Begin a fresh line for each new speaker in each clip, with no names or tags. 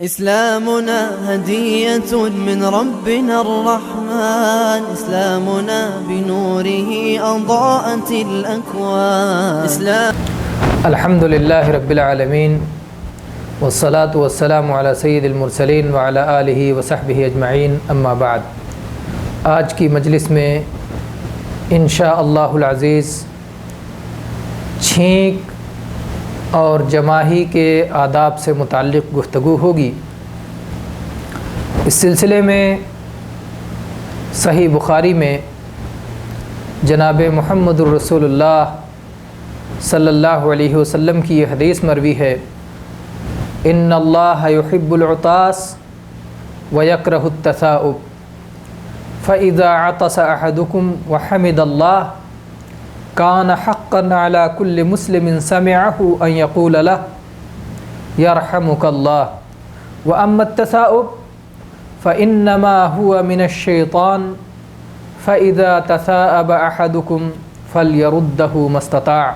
إسلامنا هدية من ربنا الرحمن، إسلامنا بنوره أضاءت الأكوان.
الحمد لله رب العالمين والصلاة والسلام على سید المرسلین وعلى آلہ وصحبہ اجمعین، اما بعد۔ آج کی مجلس میں انشاءاللہ العزیز چھینک اور جماہی کے آداب سے متعلق گفتگو ہوگی۔ اس سلسلے میں صحیح بخاری میں جناب محمد الرسول اللہ صلی اللہ علیہ وسلم کی یہ حدیث مروی ہے، ان اللہ یحب العطاس ویکرہ التثاؤب فاذا عطس احدکم وحمد اللہ کان حقا علی کل مسلم سمعہ ان یقول له یرحمک اللہ واما التثاؤب فانما هو من الشیطان فاذا تثاءب احدکم فلیردہ ما استطاع۔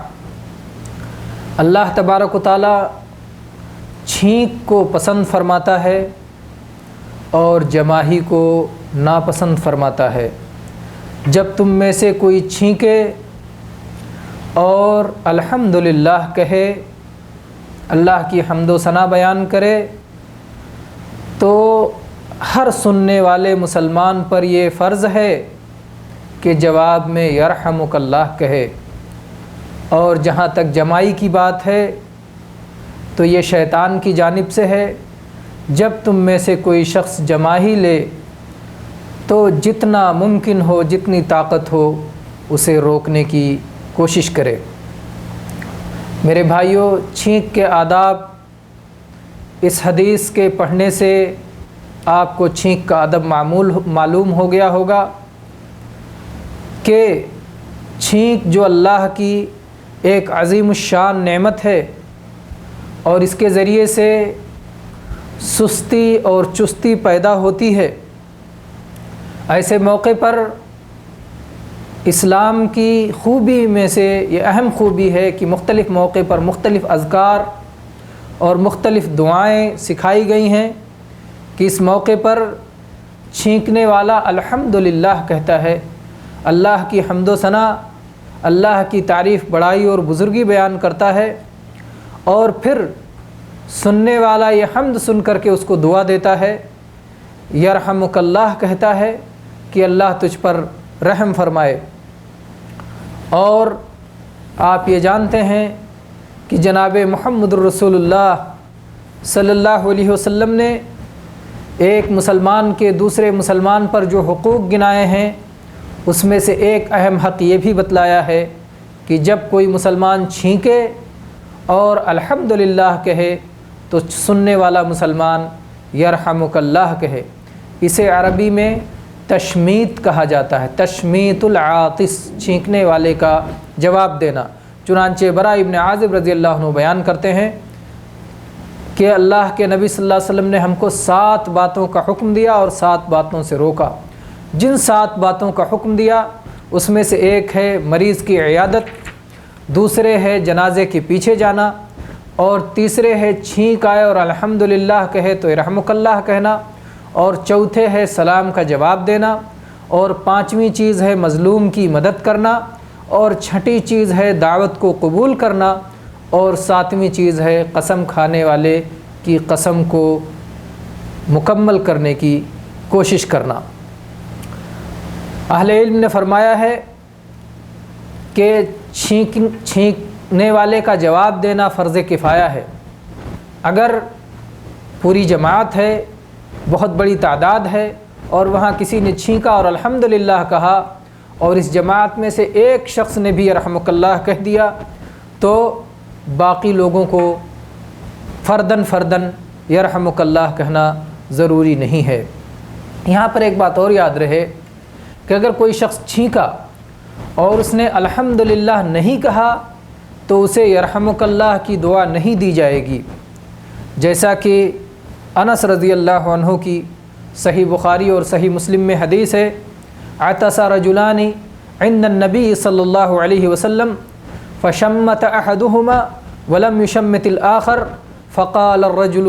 اللہ تبارک و تعالی چھینک کو پسند فرماتا ہے اور جماہی کو ناپسند فرماتا ہے۔ جب تم میں سے کوئی چھینکے اور الحمدللہ کہے، اللہ کی حمد و ثنا بیان کرے، تو ہر سننے والے مسلمان پر یہ فرض ہے کہ جواب میں یرحمک اللہ کہے۔ اور جہاں تک جمائی کی بات ہے تو یہ شیطان کی جانب سے ہے۔ جب تم میں سے کوئی شخص جمائی لے تو جتنا ممکن ہو، جتنی طاقت ہو، اسے روکنے کی کوشش کرے۔ میرے بھائیوں، چھینک کے آداب، اس حدیث کے پڑھنے سے آپ کو چھینک کا ادب معلوم ہو گیا ہوگا کہ چھینک جو اللہ کی ایک عظیم الشان نعمت ہے اور اس کے ذریعے سے سستی اور چستی پیدا ہوتی ہے۔ ایسے موقع پر اسلام کی خوبی میں سے یہ اہم خوبی ہے کہ مختلف موقع پر مختلف اذکار اور مختلف دعائیں سکھائی گئی ہیں کہ اس موقع پر چھینکنے والا الحمدللہ کہتا ہے، اللہ کی حمد و ثنا، اللہ کی تعریف، بڑائی اور بزرگی بیان کرتا ہے، اور پھر سننے والا یہ حمد سن کر کے اس کو دعا دیتا ہے، یرحمک اللہ کہتا ہے کہ اللہ تجھ پر رحم فرمائے۔ اور آپ یہ جانتے ہیں کہ جناب محمد الرسول اللہ صلی اللہ علیہ وسلم نے ایک مسلمان کے دوسرے مسلمان پر جو حقوق گنائے ہیں، اس میں سے ایک اہم حق یہ بھی بتلایا ہے کہ جب کوئی مسلمان چھینکے اور الحمدللہ کہے تو سننے والا مسلمان یرحمک اللہ کہے۔ اسے عربی میں تشمیت کہا جاتا ہے، تشمیت العاطس، چھینکنے والے کا جواب دینا۔ چنانچہ برا ابن عازب رضی اللہ عنہ بیان کرتے ہیں کہ اللہ کے نبی صلی اللہ علیہ وسلم نے ہم کو 7 باتوں کا حکم دیا اور 7 باتوں سے روکا۔ جن 7 باتوں کا حکم دیا اس میں سے ایک ہے مریض کی عیادت، دوسرے ہے جنازے کے پیچھے جانا، اور تیسرے ہے چھینک آئے اور الحمدللہ کہے تو یرحمک اللہ کہنا، اور چوتھے ہے سلام کا جواب دینا، اور 5ویں چیز ہے مظلوم کی مدد کرنا، اور 6ٹھی چیز ہے دعوت کو قبول کرنا، اور 7ویں چیز ہے قسم کھانے والے کی قسم کو مکمل کرنے کی کوشش کرنا۔ اہل علم نے فرمایا ہے کہ چھینکنے والے کا جواب دینا فرض کفایہ ہے۔ اگر پوری جماعت ہے، بہت بڑی تعداد ہے، اور وہاں کسی نے چھینکا اور الحمدللہ کہا اور اس جماعت میں سے ایک شخص نے بھی یرحمک اللہ کہہ دیا، تو باقی لوگوں کو فردن فردن یرحمک اللہ کہنا ضروری نہیں ہے۔ یہاں پر ایک بات اور یاد رہے کہ اگر کوئی شخص چھینکا اور اس نے الحمدللہ نہیں کہا تو اسے یرحمک اللہ کی دعا نہیں دی جائے گی، جیسا کہ انس رضی اللہ عنہ کی صحیح بخاری اور صحیح مسلم میں حدیث ہے، عطس رجلان عند النبی صلی اللہ علیہ وسلم فشمت احدهما ولم يشمت الآخر فقال الرجل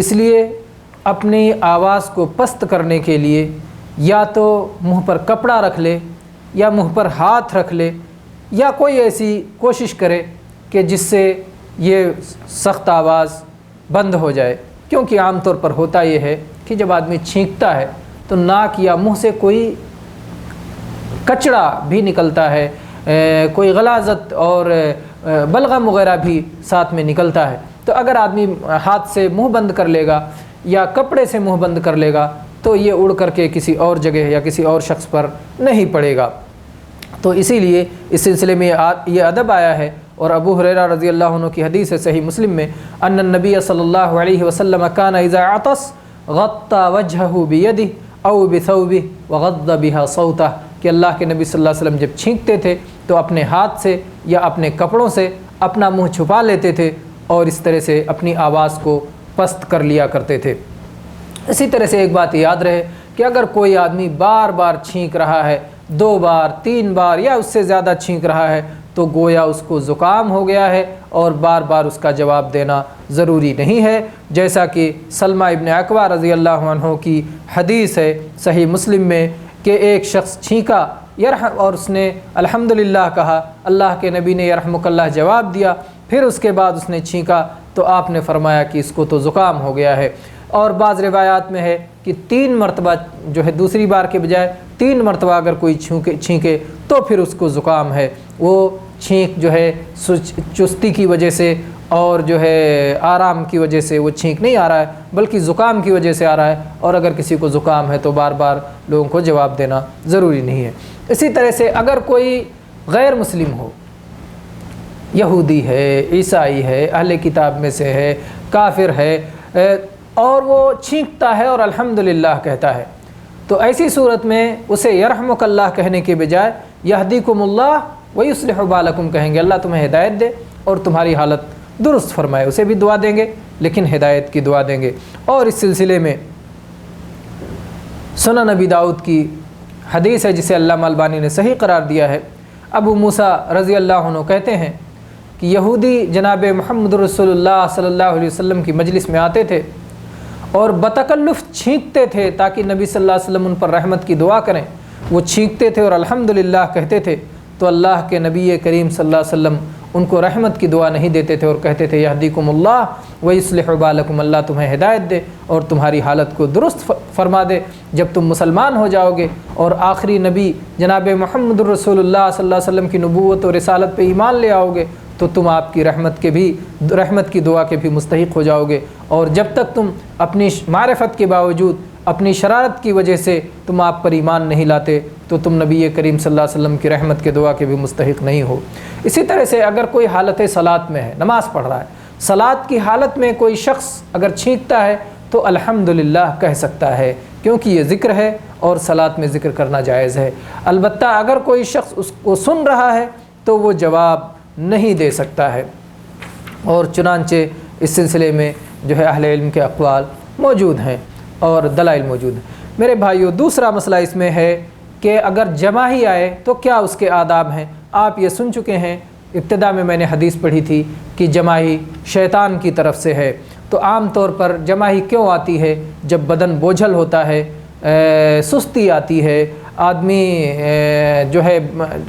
اس لیے اپنی آواز کو پست کرنے کے لیے یا تو منہ پر کپڑا رکھ لے یا منہ پر ہاتھ رکھ لے یا کوئی ایسی کوشش کرے کہ جس سے یہ سخت آواز بند ہو جائے، کیونکہ عام طور پر ہوتا یہ ہے کہ جب آدمی چھینکتا ہے تو ناک یا منہ سے کوئی کچڑا بھی نکلتا ہے، کوئی غلاظت اور بلغم وغیرہ بھی ساتھ میں نکلتا ہے۔ تو اگر آدمی ہاتھ سے منہ بند کر لے گا یا کپڑے سے منہ بند کر لے گا تو یہ اڑ کر کے کسی اور جگہ یا کسی اور شخص پر نہیں پڑے گا۔ تو اسی لیے اس سلسلے میں یہ ادب آیا ہے، اور ابو ہریرہ رضی اللہ عنہ کی حدیث ہے صحیح مسلم میں، ان النبی صلی اللہ علیہ وسلم کان اذا عطس غطى وجهه بيده او بثوبه وغض بها صوته، کہ اللہ کے نبی صلی اللہ علیہ وسلم جب چھینکتے تھے تو اپنے ہاتھ سے یا اپنے کپڑوں سے اپنا منہ چھپا لیتے تھے اور اس طرح سے اپنی آواز کو پست کر لیا کرتے تھے۔ اسی طرح سے ایک بات یاد رہے کہ اگر کوئی آدمی بار بار چھینک رہا ہے، 2 بار 3 بار یا اس سے زیادہ چھینک رہا ہے، تو گویا اس کو زکام ہو گیا ہے اور بار بار اس کا جواب دینا ضروری نہیں ہے، جیسا کہ سلمہ ابن اکوع رضی اللہ عنہ کی حدیث ہے صحیح مسلم میں کہ ایک شخص چھینکا اور اس نے الحمدللہ کہا، اللہ کے نبی نے یرحمک اللہ جواب دیا، پھر اس کے بعد اس نے چھینکا تو آپ نے فرمایا کہ اس کو تو زکام ہو گیا ہے۔ اور بعض روایات میں ہے کہ 3 مرتبہ جو ہے، دوسری بار کے بجائے 3 مرتبہ اگر کوئی چھینکے تو پھر اس کو زکام ہے۔ وہ چھینک جو ہے چستی کی وجہ سے اور جو ہے آرام کی وجہ سے وہ چھینک نہیں آ رہا ہے، بلکہ زکام کی وجہ سے آ رہا ہے، اور اگر کسی کو زکام ہے تو بار بار لوگوں کو جواب دینا ضروری نہیں ہے۔ اسی طرح سے اگر کوئی غیر مسلم ہو، یہودی ہے، عیسائی ہے، اہل کتاب میں سے ہے، کافر ہے، اور وہ چھینکتا ہے اور الحمدللہ کہتا ہے، تو ایسی صورت میں اسے یرحمک اللہ کہنے کے بجائے یہدیکم اللہ ویصلح بالکم کہیں گے، اللہ تمہیں ہدایت دے اور تمہاری حالت درست فرمائے، اسے بھی دعا دیں گے لیکن ہدایت کی دعا دیں گے۔ اور اس سلسلے میں سنن نبی داؤد کی حدیث ہے جسے علامہ البانی نے صحیح قرار دیا ہے، ابو موسیٰ رضی اللہ عنہ کہتے ہیں کہ یہودی جناب محمد رسول اللہ صلی اللہ علیہ وسلم کی مجلس میں آتے تھے اور بتکلف چھینکتے تھے تاکہ نبی صلی اللہ علیہ وسلم ان پر رحمت کی دعا کریں، وہ چھینکتے تھے اور الحمدللہ کہتے تھے، تو اللہ کے نبی کریم صلی اللہ علیہ وسلم ان کو رحمت کی دعا نہیں دیتے تھے اور کہتے تھے یہدیکم اللہ ویصلح بالکم، اللہ تمہیں ہدایت دے اور تمہاری حالت کو درست فرما دے۔ جب تم مسلمان ہو جاؤ گے اور آخری نبی جناب محمد رسول اللہ صلی اللہ علیہ وسلم کی نبوت اور رسالت پہ ایمان لے آؤ گے تو تم آپ کی رحمت کی دعا کے بھی مستحق ہو جاؤ گے، اور جب تک تم اپنی معرفت کے باوجود اپنی شرارت کی وجہ سے تم آپ پر ایمان نہیں لاتے تو تم نبی کریم صلی اللہ علیہ وسلم کی رحمت کے دعا کے بھی مستحق نہیں ہو۔ اسی طرح سے اگر کوئی حالت صلاۃ میں ہے، نماز پڑھ رہا ہے، صلاۃ کی حالت میں کوئی شخص اگر چھینکتا ہے تو الحمدللہ کہہ سکتا ہے، کیونکہ یہ ذکر ہے اور صلاۃ میں ذکر کرنا جائز ہے۔ البتہ اگر کوئی شخص اس کو سن رہا ہے تو وہ جواب نہیں دے سکتا ہے، اور چنانچہ اس سلسلے میں جو ہے اہل علم کے اقوال موجود ہیں اور دلائل موجود ہیں۔ میرے بھائیو، دوسرا مسئلہ اس میں ہے کہ اگر جماعی آئے تو کیا اس کے آداب ہیں۔ آپ یہ سن چکے ہیں، ابتدا میں میں نے حدیث پڑھی تھی کہ جماعی شیطان کی طرف سے ہے، تو عام طور پر جماعی کیوں آتی ہے؟ جب بدن بوجھل ہوتا ہے، سستی آتی ہے، آدمی جو ہے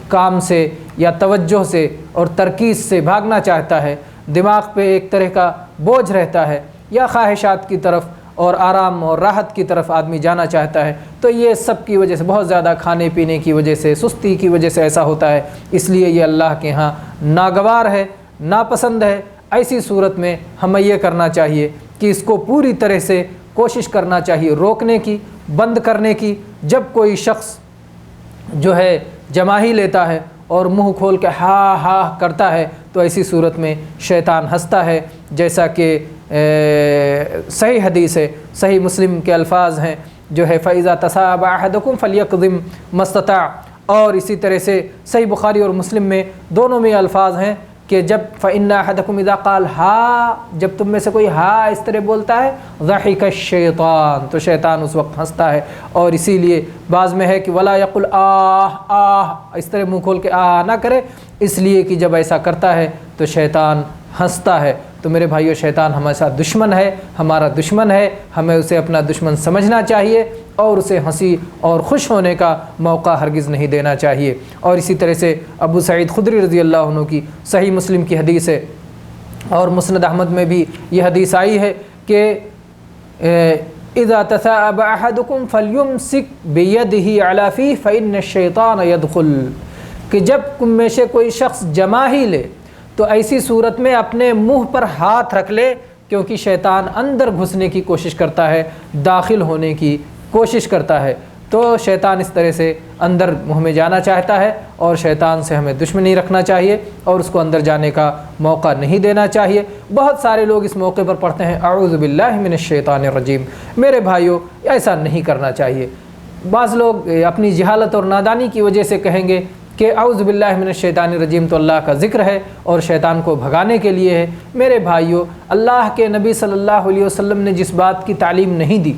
کام سے یا توجہ سے اور ترکیز سے بھاگنا چاہتا ہے، دماغ پہ ایک طرح کا بوجھ رہتا ہے، یا خواہشات کی طرف اور آرام اور راحت کی طرف آدمی جانا چاہتا ہے، تو یہ سب کی وجہ سے، بہت زیادہ کھانے پینے کی وجہ سے، سستی کی وجہ سے ایسا ہوتا ہے، اس لیے یہ اللہ کے ہاں ناگوار ہے، ناپسند ہے۔ ایسی صورت میں ہمیں یہ کرنا چاہیے کہ اس کو پوری طرح سے کوشش کرنا چاہیے روکنے کی، بند کرنے کی۔ جب کوئی شخص جو ہے جماعی لیتا ہے اور منہ کھول کے ہا ہا کرتا ہے تو ایسی صورت میں شیطان ہنستا ہے، جیسا کہ صحیح حدیث ہے، صحیح مسلم کے الفاظ ہیں جو ہے فَإِذَا تَصَابَ أَحَدُكُمْ فَلْيَقْضِمْ مَا اسْتَطَاعَ، اور اسی طرح سے صحیح بخاری اور مسلم میں دونوں میں الفاظ ہیں کہ جب فَإِنَّ أَحَدَكُمْ إِذَا قَالَ ہا، جب تم میں سے کوئی ہا اس طرح بولتا ہے ضحك الشیطان، تو شیطان اس وقت ہنستا ہے۔ اور اسی لیے بعض میں ہے کہ ولا یقل آہ آہ، اس طرح منہ کھول کے آہ نہ کرے، اس لیے کہ جب ایسا کرتا ہے تو شیطان ہنستا ہے۔ تو میرے بھائیو شیطان ہمارے ساتھ دشمن ہے، ہمارا دشمن ہے، ہمیں اسے اپنا دشمن سمجھنا چاہیے اور اسے ہنسی اور خوش ہونے کا موقع ہرگز نہیں دینا چاہیے۔ اور اسی طرح سے ابو سعید خدری رضی اللہ عنہ کی صحیح مسلم کی حدیث ہے اور مسند احمد میں بھی یہ حدیث آئی ہے کہ اذا تثاءب احدکم فلیمسک بیدہ علی فیہ فإن الشیطان یدخل، کہ جب تم میں سے کوئی شخص جمع ہی لے تو ایسی صورت میں اپنے منہ پر ہاتھ رکھ لے، کیونکہ شیطان اندر گھسنے کی کوشش کرتا ہے، داخل ہونے کی کوشش کرتا ہے۔ تو شیطان اس طرح سے اندر منہ میں جانا چاہتا ہے اور شیطان سے ہمیں دشمنی رکھنا چاہیے اور اس کو اندر جانے کا موقع نہیں دینا چاہیے۔ بہت سارے لوگ اس موقع پر پڑھتے ہیں اعوذ باللہ من الشیطان الرجیم۔ میرے بھائیو ایسا نہیں کرنا چاہیے۔ بعض لوگ اپنی جہالت اور نادانی کی وجہ سے کہیں گے کہ اعوذ باللہ من الشیطان الرجیم تو اللہ کا ذکر ہے اور شیطان کو بھگانے کے لیے ہے۔ میرے بھائیو، اللہ کے نبی صلی اللہ علیہ وسلم نے جس بات کی تعلیم نہیں دی،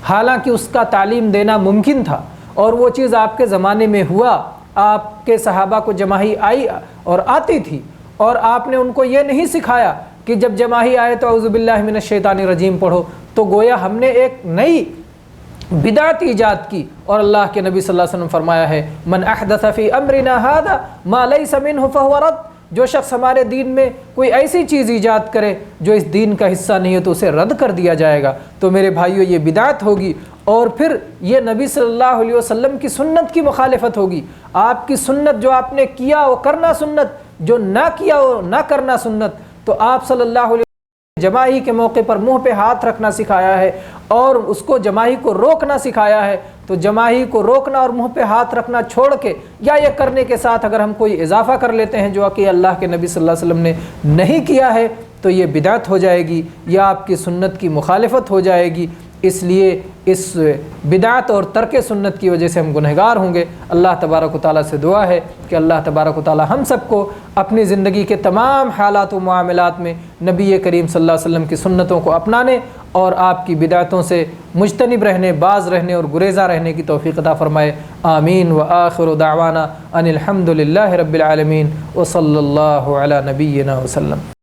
حالانکہ اس کا تعلیم دینا ممکن تھا اور وہ چیز آپ کے زمانے میں ہوا، آپ کے صحابہ کو جماعی آئی اور آتی تھی، اور آپ نے ان کو یہ نہیں سکھایا کہ جب جماعی آئے تو اعوذ باللہ من الشیطان الرجیم پڑھو، تو گویا ہم نے ایک نئی بدعت ایجاد کی۔ اور اللہ کے نبی صلی اللہ علیہ وسلم فرمایا ہے من احدث فی امرنا ھذا ما لیس منہ فہو رد، جو شخص ہمارے دین میں کوئی ایسی چیز ایجاد کرے جو اس دین کا حصہ نہیں ہے تو اسے رد کر دیا جائے گا۔ تو میرے بھائیو یہ بدعت ہوگی اور پھر یہ نبی صلی اللہ علیہ وسلم کی سنت کی مخالفت ہوگی۔ آپ کی سنت جو آپ نے کیا وہ کرنا سنت، جو نہ کیا وہ نہ کرنا سنت۔ تو آپ صلی اللہ علیہ وسلم جماعی کے موقع پر منہ پہ ہاتھ رکھنا سکھایا ہے اور اس کو جماعی کو روکنا سکھایا ہے۔ تو جماعی کو روکنا اور منہ پہ ہاتھ رکھنا چھوڑ کے یا یہ کرنے کے ساتھ اگر ہم کوئی اضافہ کر لیتے ہیں جو کہ اللہ کے نبی صلی اللہ علیہ وسلم نے نہیں کیا ہے تو یہ بدعت ہو جائے گی یا آپ کی سنت کی مخالفت ہو جائے گی۔ اس لیے اس بدعت اور ترک سنت کی وجہ سے ہم گنہگار ہوں گے۔ اللہ تبارک و تعالیٰ سے دعا ہے کہ اللہ تبارک و تعالیٰ ہم سب کو اپنی زندگی کے تمام حالات و معاملات میں نبی کریم صلی اللہ علیہ وسلم کی سنتوں کو اپنانے اور آپ کی بدعتوں سے مجتنب رہنے، باز رہنے اور گریزاں رہنے کی توفیق عطا فرمائے۔ آمین۔ وآخر دعوانا ان الحمد للہ رب العالمین وصلی اللہ علی نبینا وسلم۔